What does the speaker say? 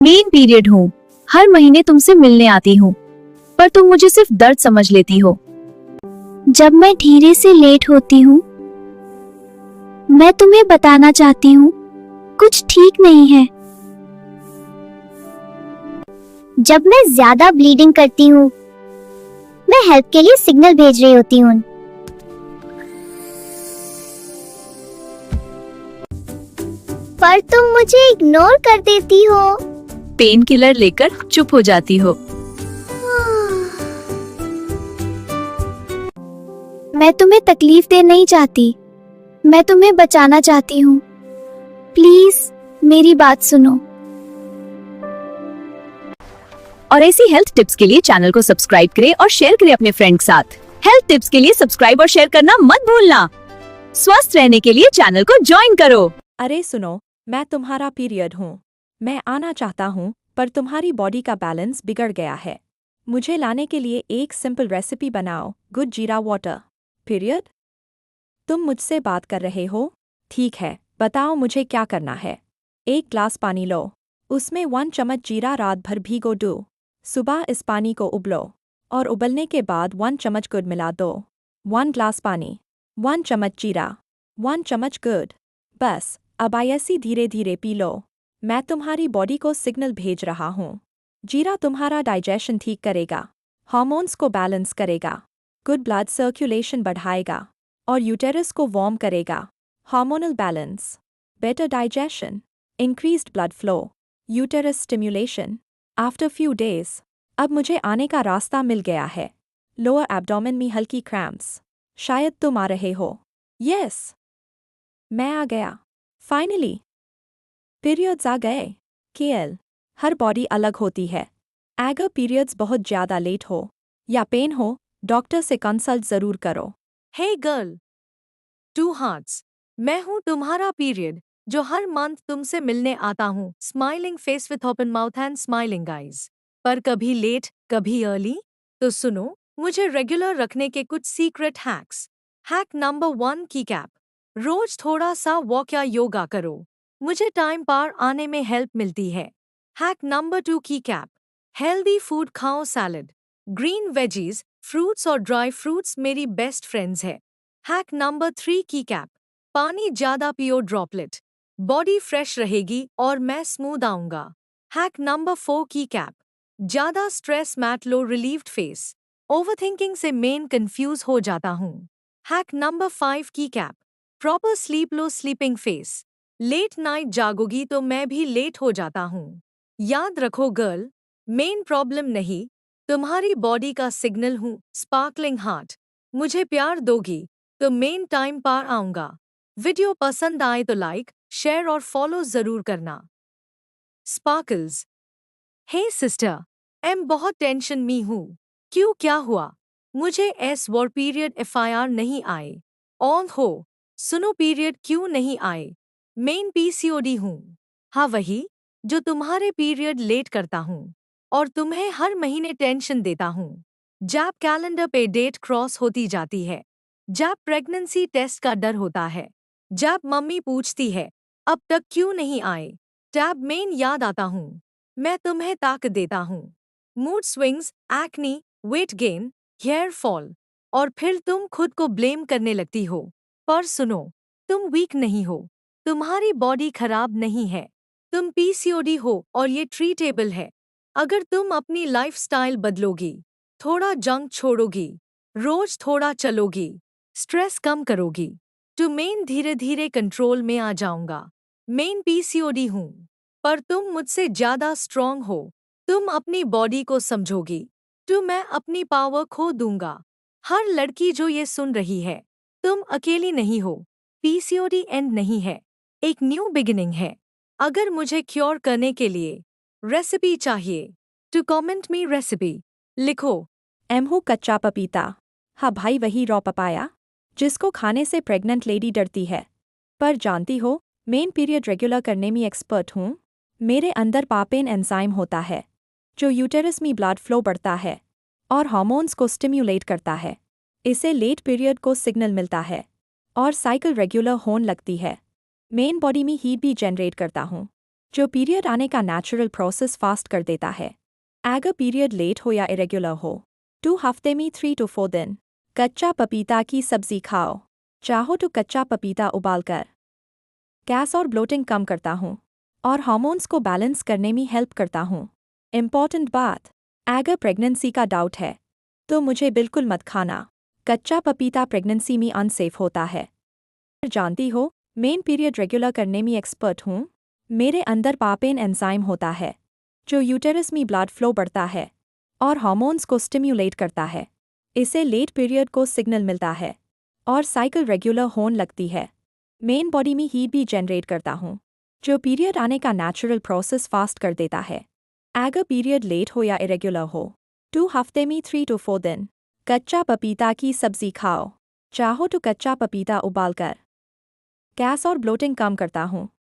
Main period हूँ, हर महीने तुमसे मिलने आती हूँ, पर तुम मुझे सिर्फ दर्द समझ लेती हो। जब मैं धीरे से लेट होती हूँ, मैं तुम्हें बताना चाहती हूँ, कुछ ठीक नहीं है। जब मैं ज्यादा ब्लीडिंग करती हूँ, मैं हेल्प के लिए सिग्नल भेज रही होती हूँ। पर तुम मुझे इग्नोर कर देती हो। पेन किलर लेकर चुप हो जाती हो। मैं तुम्हें तकलीफ दे नहीं चाहती, मैं तुम्हें बचाना चाहती हूँ। प्लीज मेरी बात सुनो। और ऐसी हेल्थ टिप्स के लिए चैनल को सब्सक्राइब करें और शेयर करें अपने फ्रेंड के साथ। हेल्थ टिप्स के लिए सब्सक्राइब और शेयर करना मत भूलना। स्वस्थ रहने के लिए चैनल को ज्वाइन करो। अरे सुनो, मैं तुम्हारा पीरियड हूँ। मैं आना चाहता हूँ, पर तुम्हारी बॉडी का बैलेंस बिगड़ गया है। मुझे लाने के लिए एक सिंपल रेसिपी बनाओ, गुड जीरा वाटर। पीरियड? तुम मुझसे बात कर रहे हो? ठीक है, बताओ मुझे क्या करना है। 1 ग्लास पानी लो, उसमें 1 चम्मच जीरा रात भर भिगो दो। सुबह इस पानी को उबलो और उबलने के बाद 1 चम्मच गुड़ मिला दो। 1 ग्लास पानी, 1 चम्मच जीरा, 1 चम्मच गुड़। बस अब ऐसी धीरे धीरे पी लो। मैं तुम्हारी बॉडी को सिग्नल भेज रहा हूँ। जीरा तुम्हारा डाइजेशन ठीक करेगा, हार्मोन्स को बैलेंस करेगा, गुड ब्लड सर्कुलेशन बढ़ाएगा और यूटेरस को वार्म करेगा। Hormonal balance, better digestion, increased blood flow, uterus stimulation. After few days, अब मुझे आने का रास्ता मिल गया है। लोअर एब्डोमेन में हल्की क्रैम्प्स, शायद तुम आ रहे हो। यस, मैं आ गया फाइनली। पीरियड्स आ गए। केएल, हर बॉडी अलग होती है। अगर पीरियड्स बहुत ज़्यादा लेट हो या पेन हो, डॉक्टर से कंसल्ट ज़रूर करो। हे गर्ल, 2 हार्ट्स, मैं हूँ तुम्हारा पीरियड, जो हर मंथ तुमसे मिलने आता हूँ। Smiling face with open mouth and smiling eyes. पर कभी लेट कभी अर्ली। तो सुनो मुझे रेगुलर रखने के कुछ सीक्रेट हैक्स। हैक नंबर 1, की कैप। रोज थोड़ा सा वॉक या योगा करो, मुझे टाइम पार आने में हेल्प मिलती है। हैक नंबर 2, की कैप। हेल्दी फूड खाओ, सैलड, ग्रीन वेजीज, फ्रूट्स और ड्राई फ्रूट्स मेरी बेस्ट फ्रेंड्स है। हैक नंबर 3, की कैप। पानी ज्यादा पियो, ड्रॉपलेट, बॉडी फ्रेश रहेगी और मैं स्मूथ आऊंगा। हैक नंबर 4, की कैप। ज्यादा स्ट्रेस मैट लो, रिलीव्ड फेस, ओवरथिंकिंग से मेन कंफ्यूज हो जाता हूँ। हैक नंबर 5, की कैप। प्रॉपर स्लीप लो, स्लीपिंग फेस, लेट नाइट जागोगी तो मैं भी लेट हो जाता हूँ। याद रखो गर्ल, मेन प्रॉब्लम नहीं, तुम्हारी बॉडी का सिग्नल हूँ। स्पार्कलिंग हार्ट, मुझे प्यार दोगी तो मेन टाइम पार आऊंगा। वीडियो पसंद आए तो लाइक, शेयर और फॉलो जरूर करना। स्पार्कल्स, हे सिस्टर, एम बहुत टेंशन में हूँ। क्यों, क्या हुआ? मुझे एस वॉर पीरियड FIR नहीं आए। ऑन हो, सुनो पीरियड क्यों नहीं आए? मेन PCOD हूँ। हाँ वही, जो तुम्हारे पीरियड लेट करता हूँ और तुम्हें हर महीने टेंशन देता हूँ। जब कैलेंडर पे डेट क्रॉस होती जाती है, जब प्रेगनेंसी टेस्ट का डर होता है, जब मम्मी पूछती है अब तक क्यों नहीं आए, तब मेन याद आता हूँ। मैं तुम्हें ताकत देता हूँ। Mood swings, acne, weight gain, hair fall, और फिर तुम खुद को ब्लेम करने लगती हो। पर सुनो, तुम वीक नहीं हो, तुम्हारी बॉडी खराब नहीं है, तुम PCOD हो और ये ट्रीटेबल है। अगर तुम अपनी लाइफस्टाइल बदलोगी, थोड़ा जंक छोड़ोगी, रोज थोड़ा चलोगी, स्ट्रेस कम करोगी, तो मेन धीरे धीरे कंट्रोल में आ जाऊंगा। मेन PCOD हूँ, पर तुम मुझसे ज्यादा स्ट्रांग हो। तुम अपनी बॉडी को समझोगी तो मैं अपनी पावर खो दूंगा। हर लड़की जो ये सुन रही है, तुम अकेली नहीं हो। PCOD एंड नहीं है, एक न्यू बिगिनिंग है। अगर मुझे क्योर करने के लिए रेसिपी चाहिए तो कमेंट में रेसिपी लिखो। एम हो कच्चा पपीता। हाँ भाई, वही रॉ पपाया जिसको खाने से प्रेग्नेंट लेडी डरती है। पर जानती हो, मेन पीरियड रेगुलर करने में एक्सपर्ट हूँ। मेरे अंदर पापेन एंजाइम होता है, जो यूटेरस में ब्लड फ्लो बढ़ता है और हार्मोन्स को स्टिम्युलेट करता है। इससे लेट पीरियड को सिग्नल मिलता है और साइकिल रेगुलर होने लगती है। मेन बॉडी में हीट भी जनरेट करता हूँ, जो पीरियड आने का नेचुरल प्रोसेस फास्ट कर देता है। अगर पीरियड लेट हो या इरेगुलर हो, 2 हफ्ते में 3 to 4 दिन। कच्चा पपीता की सब्जी खाओ। चाहो तो कच्चा पपीता उबालकर। गैस और ब्लोटिंग कम करता हूँ और हार्मोन्स को बैलेंस करने में हेल्प करता हूँ। इम्पॉर्टेंट बात, अगर प्रेगनेंसी का डाउट है तो मुझे बिल्कुल मत खाना। कच्चा पपीता प्रेगनेंसी में अनसेफ होता है। जानती हो, मेन पीरियड रेगुलर करने में एक्सपर्ट हूँ। मेरे अंदर पापेन एंजाइम होता है जो यूटेरस में ब्लड फ्लो बढ़ता है और हार्मोन्स को स्टिम्युलेट करता है। इससे लेट पीरियड को सिग्नल मिलता है और साइकिल रेगुलर होने लगती है। मेन बॉडी में हीट भी जनरेट करता हूँ जो पीरियड आने का नेचुरल प्रोसेस फास्ट कर देता है। अगर पीरियड लेट हो या इरेगुलर हो, 2 हफ्ते में 3 to 4 दिन। कच्चा पपीता की सब्जी खाओ। चाहो तो कच्चा पपीता उबालकर। गैस और ब्लोटिंग कम करता हूँ